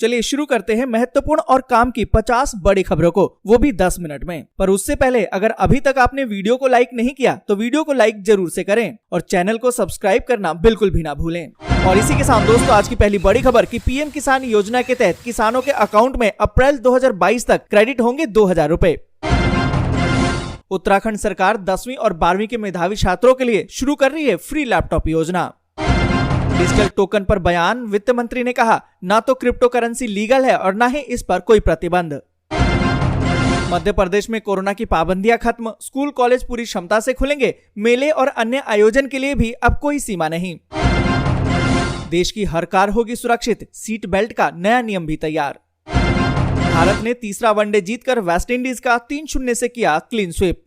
चलिए शुरू करते हैं महत्वपूर्ण और काम की 50 बड़ी खबरों को, वो भी 10 मिनट में। पर उससे पहले अगर अभी तक आपने वीडियो को लाइक नहीं किया तो वीडियो को लाइक जरूर से करें और चैनल को सब्सक्राइब करना बिल्कुल भी ना भूलें। और इसी के साथ दोस्तों आज की पहली बड़ी खबर कि पीएम किसान योजना के तहत किसानों के अकाउंट में अप्रैल 2022 तक क्रेडिट होंगे 2000 रुपए। उत्तराखंड सरकार 10वीं और 12वीं के मेधावी छात्रों के लिए शुरू कर रही है फ्री लैपटॉप योजना। डिजिटल टोकन पर बयान, वित्त मंत्री ने कहा ना तो क्रिप्टो करेंसी लीगल है और ना ही इस पर कोई प्रतिबंध। मध्य प्रदेश में कोरोना की पाबंदियां खत्म, स्कूल कॉलेज पूरी क्षमता से खुलेंगे, मेले और अन्य आयोजन के लिए भी अब कोई सीमा नहीं। देश की हर कार होगी सुरक्षित, सीट बेल्ट का नया नियम भी तैयार। भारत ने तीसरा वनडे जीतकर वेस्टइंडीज का 3-0 से किया क्लीन स्वीप।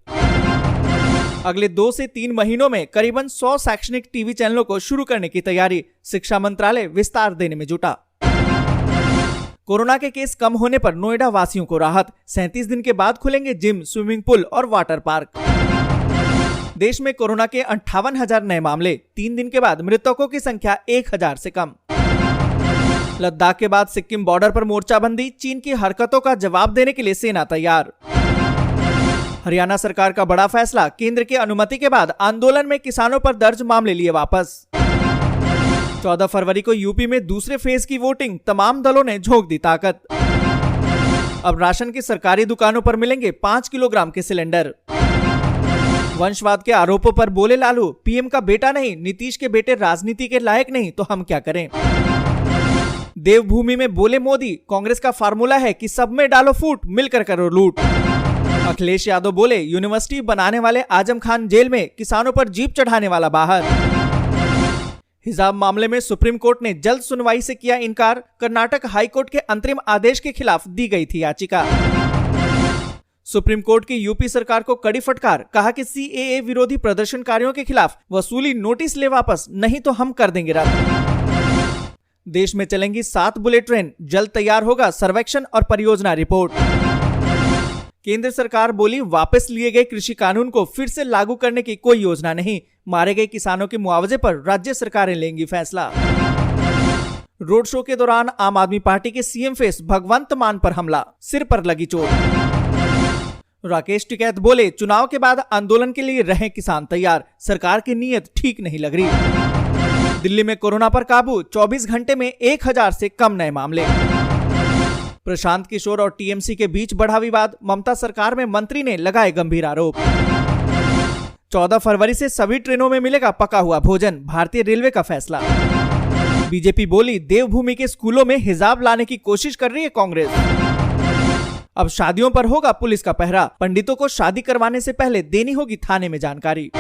अगले 2 से 3 महीनों में करीबन 100 शैक्षणिक टीवी चैनलों को शुरू करने की तैयारी, शिक्षा मंत्रालय विस्तार देने में जुटा। कोरोना के केस कम होने पर नोएडा वासियों को राहत, 37 दिन के बाद खुलेंगे जिम, स्विमिंग पूल और वाटर पार्क। देश में कोरोना के 58,000 नए मामले, 3 दिन के बाद मृतकों की संख्या 1000 से कम। लद्दाख के बाद सिक्किम बॉर्डर पर मोर्चाबंदी, चीन की हरकतों का जवाब देने के लिए सेना तैयार। हरियाणा सरकार का बड़ा फैसला, केंद्र की अनुमति के बाद आंदोलन में किसानों पर दर्ज मामले लिए वापस। 14 फरवरी को यूपी में दूसरे फेज की वोटिंग, तमाम दलों ने झोंक दी ताकत। अब राशन की सरकारी दुकानों पर मिलेंगे 5 किलोग्राम के सिलेंडर। वंशवाद के आरोपों पर बोले लालू, पीएम का बेटा नहीं, नीतीश के बेटे राजनीति के लायक नहीं तो हम क्या करें। देवभूमि में बोले मोदी, कांग्रेस का फार्मूला है कि सब में डालो फूट, मिलकर करो लूट। अखिलेश यादव बोले, यूनिवर्सिटी बनाने वाले आजम खान जेल में, किसानों पर जीप चढ़ाने वाला बाहर। हिजाब मामले में सुप्रीम कोर्ट ने जल्द सुनवाई से किया इनकार, कर्नाटक हाई कोर्ट के अंतरिम आदेश के खिलाफ दी गई थी याचिका। सुप्रीम कोर्ट की यूपी सरकार को कड़ी फटकार, कहा कि सीएए विरोधी प्रदर्शनकारियों के खिलाफ वसूली नोटिस ले वापस, नहीं तो हम कर देंगे रद्द। देश में चलेंगी 7 बुलेट ट्रेन, जल्द तैयार होगा सर्वेक्षण और परियोजना रिपोर्ट। केंद्र सरकार बोली, वापस लिए गए कृषि कानून को फिर से लागू करने की कोई योजना नहीं, मारे गए किसानों के मुआवजे पर राज्य सरकारें लेंगी फैसला। रोड शो के दौरान आम आदमी पार्टी के सीएम फेस भगवंत मान पर हमला, सिर पर लगी चोट। राकेश टिकैत बोले, चुनाव के बाद आंदोलन के लिए रहे किसान तैयार, सरकार की नीयत ठीक नहीं लग रही। दिल्ली में कोरोना पर काबू, 24 घंटे में 1000 से कम नए मामले। प्रशांत किशोर और टीएमसी के बीच बढ़ा विवाद, ममता सरकार में मंत्री ने लगाए गंभीर आरोप। 14 फरवरी से सभी ट्रेनों में मिलेगा पका हुआ भोजन, भारतीय रेलवे का फैसला। बीजेपी बोली, देवभूमि के स्कूलों में हिजाब लाने की कोशिश कर रही है कांग्रेस। अब शादियों पर होगा पुलिस का पहरा, पंडितों को शादी करवाने से पहले देनी होगी थाने में जानकारी।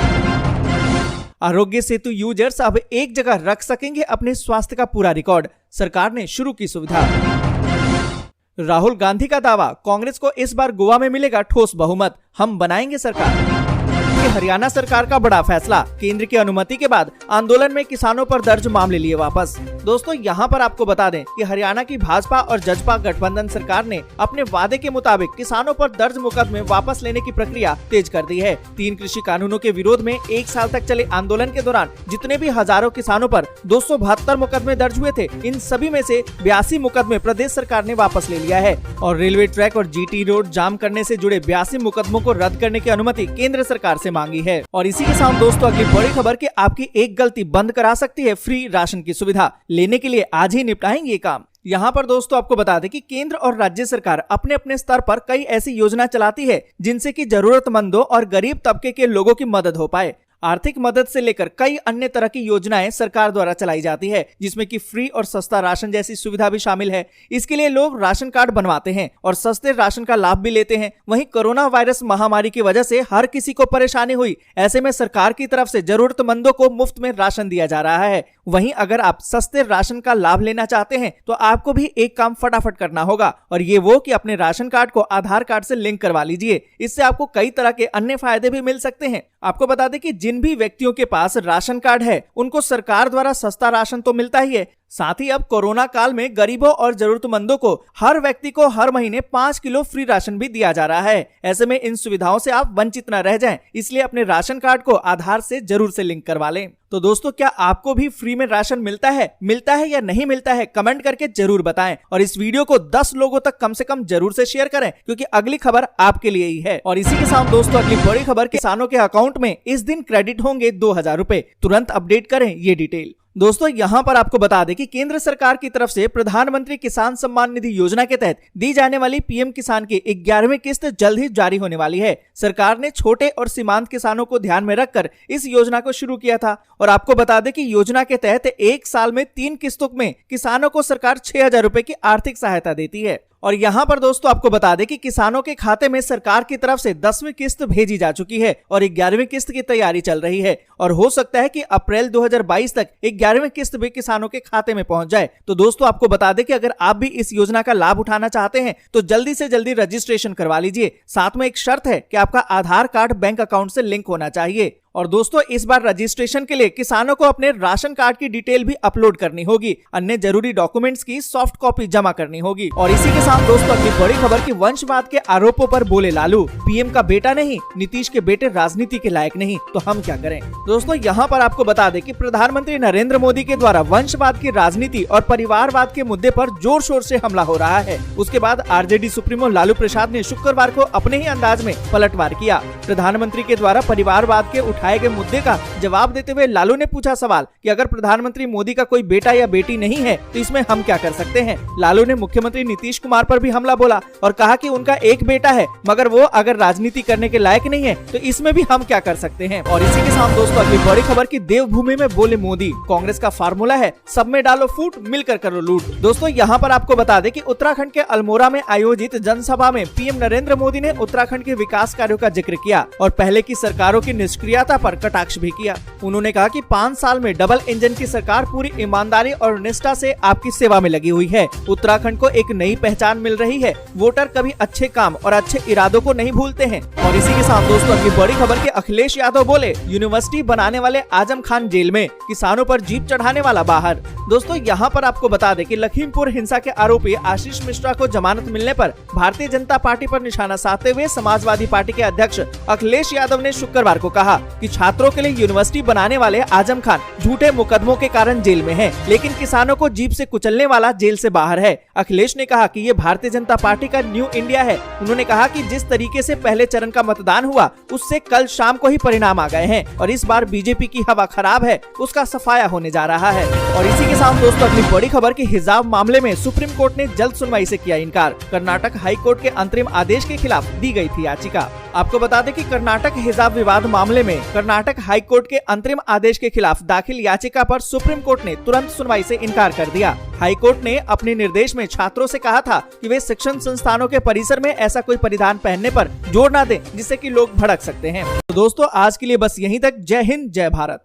आरोग्य सेतु यूजर्स अब एक जगह रख सकेंगे अपने स्वास्थ्य का पूरा रिकॉर्ड, सरकार ने शुरू की सुविधा। राहुल गांधी का दावा, कांग्रेस को इस बार गोवा में मिलेगा ठोस बहुमत, हम बनाएंगे सरकार। हरियाणा सरकार का बड़ा फैसला, केंद्र की अनुमति के बाद आंदोलन में किसानों पर दर्ज मामले लिए वापस। दोस्तों यहाँ पर आपको बता दें कि हरियाणा की भाजपा और जजपा गठबंधन सरकार ने अपने वादे के मुताबिक किसानों पर दर्ज मुकदमे वापस लेने की प्रक्रिया तेज कर दी है। 3 कृषि कानूनों के विरोध में 1 साल तक चले आंदोलन के दौरान जितने भी हजारों किसानों पर 272 मुकदमे दर्ज हुए थे, इन सभी में से 82 मुकदमे प्रदेश सरकार ने वापस ले लिया है और रेलवे ट्रैक और जीटी रोड जाम करने से जुड़े 82 मुकदमों को रद्द करने की अनुमति केंद्र सरकार से मांगी है। और इसी के साथ दोस्तों अगली बड़ी खबर कि आपकी एक गलती बंद करा सकती है फ्री राशन की सुविधा, लेने के लिए आज ही निपटाएंगे ये काम। यहाँ पर दोस्तों आपको बता दें कि केंद्र और राज्य सरकार अपने अपने स्तर पर कई ऐसी योजना चलाती है जिनसे कि जरूरतमंदों और गरीब तबके के लोगों की मदद हो पाए। आर्थिक मदद से लेकर कई अन्य तरह की योजनाएं सरकार द्वारा चलाई जाती है, जिसमें कि फ्री और सस्ता राशन जैसी सुविधा भी शामिल है। इसके लिए लोग राशन कार्ड बनवाते हैं और सस्ते राशन का लाभ भी लेते हैं। वहीं कोरोना वायरस महामारी की वजह से हर किसी को परेशानी हुई, ऐसे में सरकार की तरफ से जरूरतमंदों को मुफ्त में राशन दिया जा रहा है। वहीं अगर आप सस्ते राशन का लाभ लेना चाहते हैं तो आपको भी एक काम फटाफट करना होगा, और ये वो कि अपने राशन कार्ड को आधार कार्ड से लिंक करवा लीजिए। इससे आपको कई तरह के अन्य फायदे भी मिल सकते हैं। आपको बता दें कि जिन भी व्यक्तियों के पास राशन कार्ड है उनको सरकार द्वारा सस्ता राशन तो मिलता ही है, साथ ही अब कोरोना काल में गरीबों और जरूरतमंदों को हर व्यक्ति को हर महीने 5 किलो फ्री राशन भी दिया जा रहा है। ऐसे में इन सुविधाओं से आप वंचित न रह जाएं, इसलिए अपने राशन कार्ड को आधार से जरूर से लिंक करवा लें। तो दोस्तों, क्या आपको भी फ्री में राशन मिलता है या नहीं मिलता है? कमेंट करके जरूर बताएं और इस वीडियो को 10 लोगों तक कम से कम जरूर से शेयर करें, क्योंकि अगली खबर आपके लिए ही है। और इसी के साथ दोस्तों, अगली बड़ी खबर, किसानों के अकाउंट में इस दिन क्रेडिट होंगे 2000 रुपए। तुरंत अपडेट करें ये डिटेल। दोस्तों, यहाँ पर आपको बता दें कि केंद्र सरकार की तरफ से प्रधानमंत्री किसान सम्मान निधि योजना के तहत दी जाने वाली पीएम किसान की 11वीं किस्त जल्द ही जारी होने वाली है। सरकार ने छोटे और सीमांत किसानों को ध्यान में रखकर इस योजना को शुरू किया था और आपको बता दें कि योजना के तहत एक साल में 3 किस्तों में किसानों को सरकार 6000 रुपए की आर्थिक सहायता देती है। और यहाँ पर दोस्तों आपको बता दें कि किसानों के खाते में सरकार की तरफ से 10वीं किस्त भेजी जा चुकी है और 11वीं किस्त की तैयारी चल रही है और हो सकता है कि अप्रैल 2022 तक 11वीं किस्त भी किसानों के खाते में पहुंच जाए। तो दोस्तों आपको बता दें कि अगर आप भी इस योजना का लाभ उठाना चाहते हैं तो जल्दी से जल्दी रजिस्ट्रेशन करवा लीजिए। साथ में एक शर्त है कि आपका आधार कार्ड बैंक अकाउंट से लिंक होना चाहिए। और दोस्तों, इस बार रजिस्ट्रेशन के लिए किसानों को अपने राशन कार्ड की डिटेल भी अपलोड करनी होगी। अन्य जरूरी डॉक्यूमेंट्स की सॉफ्ट कॉपी जमा करनी होगी। और इसी के साथ दोस्तों, अगली बड़ी खबर की वंशवाद के आरोपों पर बोले लालू, पीएम का बेटा नहीं, नीतीश के बेटे राजनीति के लायक नहीं, तो हम क्या करें। दोस्तों, यहाँ पर आपको बता दें कि प्रधानमंत्री नरेंद्र मोदी के द्वारा वंशवाद की राजनीति और परिवारवाद के मुद्दे पर जोर शोर से हमला हो रहा है। उसके बाद आरजेडी सुप्रीमो लालू प्रसाद ने शुक्रवार को अपने ही अंदाज में पलटवार किया। प्रधानमंत्री के द्वारा परिवारवाद के उठाए गए मुद्दे का जवाब देते हुए लालू ने पूछा सवाल कि अगर प्रधानमंत्री मोदी का कोई बेटा या बेटी नहीं है तो इसमें हम क्या कर सकते हैं। लालू ने मुख्यमंत्री नीतीश कुमार पर भी हमला बोला और कहा कि उनका एक बेटा है मगर वो अगर राजनीति करने के लायक नहीं है तो इसमें भी हम क्या कर सकते हैं। और इसी के साथ दोस्तों, अगली बड़ी खबर की देवभूमि में बोले मोदी, कांग्रेस का फार्मूला है सब में डालो फूट, मिलकर करो लूट। दोस्तों, यहाँ पर आपको बता दें कि उत्तराखंड के अल्मोड़ा में आयोजित जनसभा में पीएम नरेंद्र मोदी ने उत्तराखंड के विकास कार्यों का जिक्र किया और पहले की सरकारों की निष्क्रियता पर कटाक्ष भी किया। उन्होंने कहा कि 5 साल में डबल इंजन की सरकार पूरी ईमानदारी और निष्ठा से आपकी सेवा में लगी हुई है। उत्तराखंड को एक नई पहचान मिल रही है। वोटर कभी अच्छे काम और अच्छे इरादों को नहीं भूलते हैं। और इसी के साथ दोस्तों, अगली बड़ी खबर के अखिलेश यादव बोले, यूनिवर्सिटी बनाने वाले आजम खान जेल में, किसानों पर जीप चढ़ाने वाला बाहर। दोस्तों, यहाँ पर आपको बता दें कि लखीमपुर हिंसा के आरोपी आशीष मिश्रा को जमानत मिलने पर भारतीय जनता पार्टी पर निशाना साधते हुए समाजवादी पार्टी के अध्यक्ष अखिलेश यादव ने शुक्रवार को कहा कि छात्रों के लिए यूनिवर्सिटी बनाने वाले आजम खान झूठे मुकदमों के कारण जेल में है, लेकिन किसानों को जीप से कुचलने वाला जेल से बाहर है। अखिलेश ने कहा कि ये भारतीय जनता पार्टी का न्यू इंडिया है। उन्होंने कहा कि जिस तरीके से पहले चरण का मतदान हुआ उससे कल शाम को ही परिणाम आ गए हैं और इस बार बीजेपी की हवा खराब है, उसका सफाया होने जा रहा है। और इसी के साथ दोस्तों, अगली बड़ी खबर की हिजाब मामले में सुप्रीम कोर्ट ने जल्द सुनवाई से किया इनकार। कर्नाटक हाई कोर्ट के अंतरिम आदेश के खिलाफ दी गई थी याचिका। आपको बता दें कि कर्नाटक हिजाब विवाद मामले में कर्नाटक हाई कोर्ट के अंतरिम आदेश के खिलाफ दाखिल याचिका पर सुप्रीम कोर्ट ने तुरंत सुनवाई से इनकार कर दिया। हाई कोर्ट ने अपने निर्देश में छात्रों से कहा था कि वे शिक्षण संस्थानों के परिसर में ऐसा कोई परिधान पहनने पर जोर न दें जिससे कि लोग भड़क सकते हैं। तो दोस्तों, आज के लिए बस यहीं तक। जय हिंद, जय भारत।